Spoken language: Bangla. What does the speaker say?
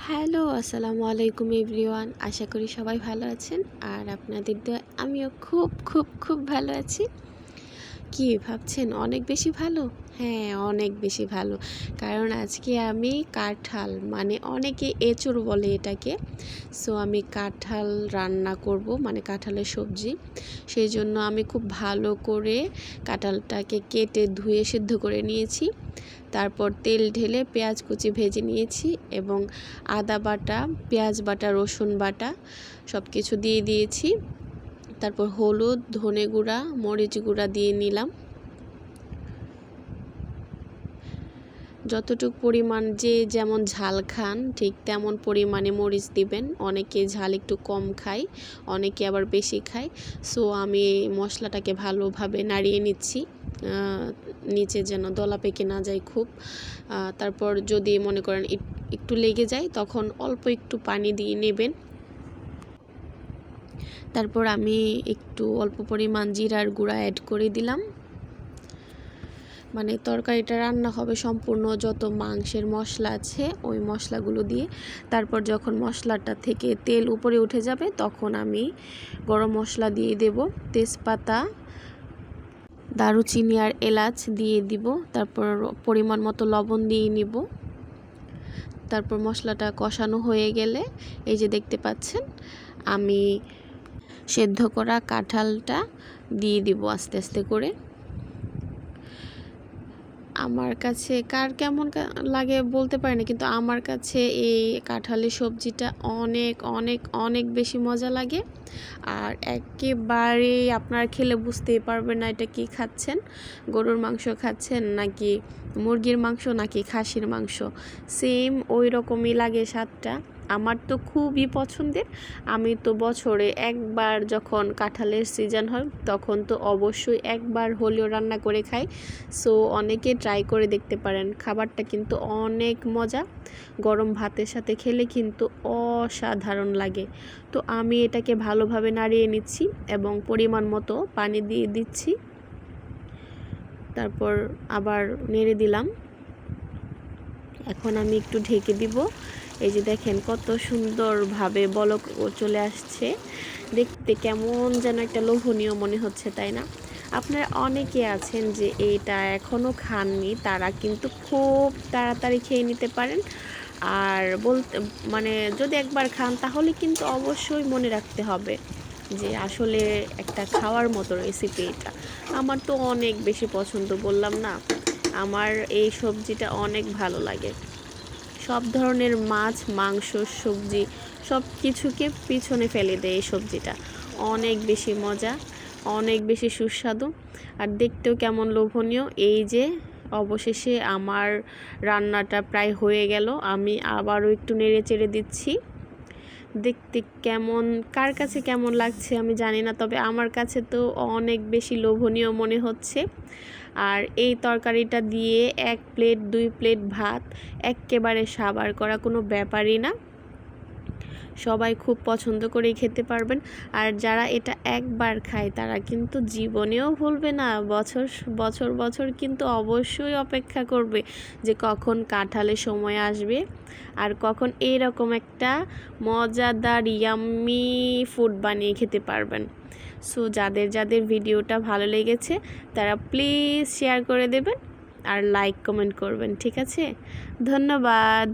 হ্যালো, আসসালামু আলাইকুম এভরিওয়ান। আশা করি সবাই ভালো আছেন। আর আপনাদের দোয়ায় আমিও খুব খুব খুব ভালো আছি। কি ভাবছেন অনেক বেশি ভালো? হ্যাঁ, অনেক বেশি ভালো। কারণ আজকে আমি কাঁঠাল মানে অনেকে এঁচোড় বলে এটাকে। সো আমি কাঁঠাল রান্না করব, মানে কাঁঠালের সবজি। সেই জন্য আমি খুব ভালো করে কাঁঠালটাকে কেটে ধুয়ে সিদ্ধ করে নিয়েছি। তারপর তেল ঢেলে পেঁয়াজ কুচি ভেজে নিয়েছি এবং আদা বাটা, পেঁয়াজ বাটা, রসুন বাটা সব কিছু দিয়ে দিয়েছি। তারপর হলুদ, ধনে গুঁড়া, মরিচ গুঁড়া দিয়ে নিলাম। যতটুকু পরিমাণ যে যেমন ঝাল খান ঠিক তেমন পরিমাণে মরিচ দিবেন। অনেকে ঝাল একটু কম খায়, অনেকে আবার বেশি খায়। সো আমি মশলাটাকে ভালোভাবে নাড়িয়ে নিচ্ছি, নিচে যেন দলা পেকে না যায় খুব। তারপর যদি মনে করেন একটু লেগে যায় তখন অল্প একটু পানি দিয়ে নেবেন। তারপর আমি একটু অল্প পরিমাণ জিরার গুঁড়া অ্যাড করে দিলাম। মানে তরকারিটা রান্না হবে সম্পূর্ণ যত মাংসের মশলা আছে ওই মশলাগুলো দিয়ে। তারপর যখন মশলাটা থেকে তেল উপরে উঠে যাবে তখন আমি গরম মশলা দিয়ে দেব, তেজপাতা, দারুচিনি আর এলাচ দিয়ে দিব। তারপর পরিমাণ মতো লবণ দিয়ে নিব। তারপর মশলাটা কষানো হয়ে গেলে এই যে দেখতে পাচ্ছেন আমি সেদ্ধ করা কাঁঠালটা দিয়ে দিব আস্তে আস্তে করে। আমার কাছে কার কেমন লাগে বলতে পারি না, কিন্তু আমার কাছে এই কাঁঠালের সবজিটা অনেক অনেক অনেক বেশি মজা লাগে। আর একেবারেই আপনারা খেলে বুঝতেই পারবেন না এটা কি খাচ্ছেন, গরুর মাংস খাচ্ছেন নাকি মুরগির মাংস নাকি খাসির মাংস। সেম ওই রকমই লাগে স্বাদটা। আমার তো খুবই পছন্দের। আমি তো বছরে একবার যখন কাঁঠালের সিজন হয় তখন তো অবশ্যই একবার হলেও রান্না করে খাই। সো অনেকে ট্রাই করে দেখতে পারেন, খাবারটা কিন্তু অনেক মজা। গরম ভাতের সাথে খেলে কিন্তু অসাধারণ লাগে। তো আমি এটাকে ভালোভাবে নাড়িয়ে নিচ্ছি এবং পরিমাণ মতো পানি দিয়ে দিচ্ছি। তারপর আবার নেড়ে দিলাম। এখন আমি একটু ঢেকে দিব। এই যে দেখেন কত সুন্দরভাবে বলক চলে আসছে, দেখতে কেমন যেন একটা লোভনীয় মনে হচ্ছে, তাই না? আপনারা অনেকে আছেন যে এটা এখনও খাননি, তারা কিন্তু খুব তাড়াতাড়ি খেয়ে নিতে পারেন। আর বলতে মানে যদি একবার খান তাহলে কিন্তু অবশ্যই মনে রাখতে হবে যে আসলে একটা খাওয়ার মতো রেসিপি এটা। আমার তো অনেক বেশি পছন্দ, বললাম না, আমার এই সবজিটা অনেক ভালো লাগে। সব ধরনের মাছ, মাংস, সবজি সব কিছুকে পিছনে ফেলে দেয় এই সবজিটা। অনেক বেশি মজা, অনেক বেশি সুস্বাদু আর দেখতেও কেমন লোভনীয়। এই যে অবশেষে আমার রান্নাটা প্রায় হয়ে গেল। আমি আবারও একটু নেড়ে চেড়ে দিচ্ছি। দেখতে কেমন, কার কাছে কেমন লাগছে আমি জানি না, তবে আমার কাছে তো অনেক বেশি লোভনীয় মনে হচ্ছে। আর এই তরকারিটা দিয়ে 1 প্লেট 2 প্লেট ভাত এক্কেবারে সাবার করা কোনো ব্যাপারই না। সবাই খুব পছন্দ করেই খেতে পারবেন। আর যারা এটা একবার খায় তারা কিন্তু জীবনেও ভুলবে না, বছর বছর বছর কিন্তু অবশ্যই অপেক্ষা করবে যে কখন কাঁঠালের সময় আসবে আর কখন এইরকম একটা মজাদার ইয়াম্মি ফুড বানিয়ে খেতে পারবেন। সো যাদের যাদের ভিডিওটা ভালো লেগেছে তারা প্লিজ শেয়ার করে দেবেন আর লাইক কমেন্ট করবেন, ঠিক আছে? ধন্যবাদ।